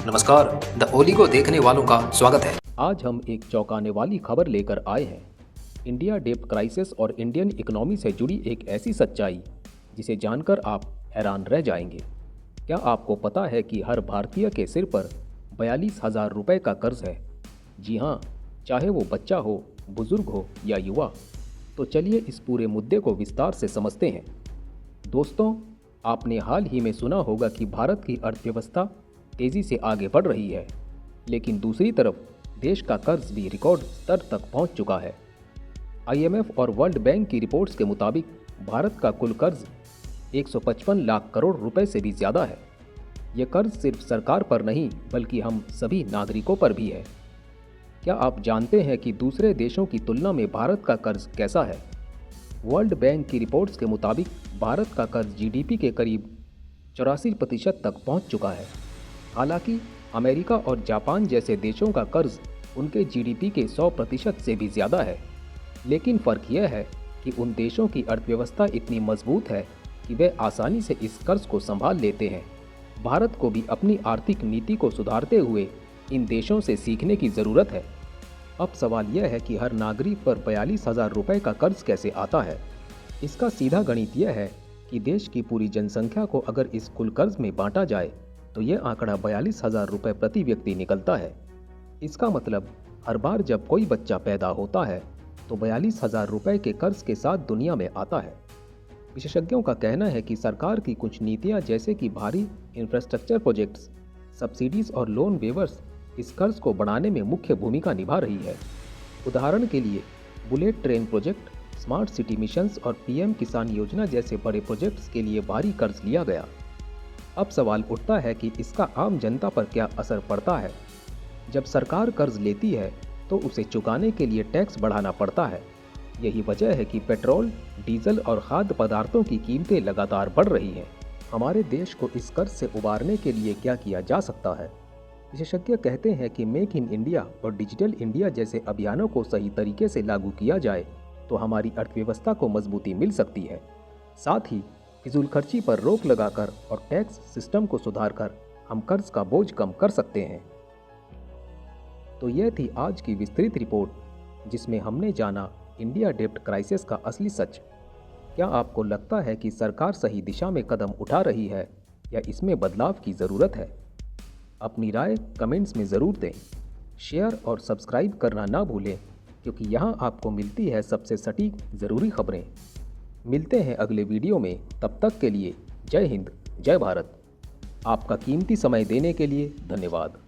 नमस्कार, the oligo देखने वालों का स्वागत है। आज हम एक चौंकाने वाली खबर लेकर आए हैं। इंडिया डेब्ट क्राइसिस और इंडियन इकोनॉमी से जुड़ी एक ऐसी सच्चाई जिसे जानकर आप हैरान रह जाएंगे। क्या आपको पता है कि हर भारतीय के सिर पर 42,000 रुपये का कर्ज है? जी हाँ, चाहे वो बच्चा हो, बुजुर्ग हो या युवा। तो चलिए इस पूरे मुद्दे को विस्तार से समझते हैं। दोस्तों, आपने हाल ही में सुना होगा कि भारत की अर्थव्यवस्था तेज़ी से आगे बढ़ रही है, लेकिन दूसरी तरफ देश का कर्ज भी रिकॉर्ड स्तर तक पहुंच चुका है। आईएमएफ और वर्ल्ड बैंक की रिपोर्ट्स के मुताबिक भारत का कुल कर्ज 155 लाख करोड़ रुपए से भी ज़्यादा है। यह कर्ज सिर्फ सरकार पर नहीं बल्कि हम सभी नागरिकों पर भी है। क्या आप जानते हैं कि दूसरे देशों की तुलना में भारत का कर्ज कैसा है? वर्ल्ड बैंक की रिपोर्ट्स के मुताबिक भारत का कर्ज जीडीपी के करीब 84% तक पहुंच चुका है। हालांकि अमेरिका और जापान जैसे देशों का कर्ज उनके जीडीपी के 100% से भी ज़्यादा है। लेकिन फ़र्क यह है कि उन देशों की अर्थव्यवस्था इतनी मजबूत है कि वे आसानी से इस कर्ज को संभाल लेते हैं। भारत को भी अपनी आर्थिक नीति को सुधारते हुए इन देशों से सीखने की ज़रूरत है। अब सवाल यह है कि हर नागरिक पर 42,000 रुपये का कर्ज कैसे आता है? इसका सीधा गणित यह है कि देश की पूरी जनसंख्या को अगर इस कुल कर्ज में बांटा जाए तो ये आंकड़ा 42,000 रुपये प्रति व्यक्ति निकलता है। इसका मतलब हर बार जब कोई बच्चा पैदा होता है तो 42,000 रुपये के कर्ज के साथ दुनिया में आता है। विशेषज्ञों का कहना है कि सरकार की कुछ नीतियां जैसे कि भारी इंफ्रास्ट्रक्चर प्रोजेक्ट्स, सब्सिडीज और लोन वेवर्स इस कर्ज को बढ़ाने में मुख्य भूमिका निभा रही है। उदाहरण के लिए bullet train project, smart city missions और पीएम किसान योजना जैसे बड़े प्रोजेक्ट्स के लिए भारी कर्ज लिया गया। अब सवाल उठता है कि इसका आम जनता पर क्या असर पड़ता है? जब सरकार कर्ज लेती है तो उसे चुकाने के लिए टैक्स बढ़ाना पड़ता है। यही वजह है कि पेट्रोल, डीजल और खाद्य पदार्थों की कीमतें लगातार बढ़ रही हैं। हमारे देश को इस कर्ज से उबारने के लिए क्या किया जा सकता है? विशेषज्ञ कहते हैं कि मेक इन इंडिया और डिजिटल इंडिया जैसे अभियानों को सही तरीके से लागू किया जाए तो हमारी अर्थव्यवस्था को मजबूती मिल सकती है। साथ ही फिजूल खर्ची पर रोक लगाकर और टैक्स सिस्टम को सुधारकर हम कर्ज का बोझ कम कर सकते हैं। तो यह थी आज की विस्तृत रिपोर्ट जिसमें हमने जाना इंडिया डेब्ट क्राइसिस का असली सच। क्या आपको लगता है कि सरकार सही दिशा में कदम उठा रही है या इसमें बदलाव की ज़रूरत है? अपनी राय कमेंट्स में ज़रूर दें। शेयर और सब्सक्राइब करना ना भूलें, क्योंकि यहाँ आपको मिलती है सबसे सटीक ज़रूरी खबरें। मिलते हैं अगले वीडियो में, तब तक के लिए जय हिंद, जय भारत। आपका कीमती समय देने के लिए धन्यवाद।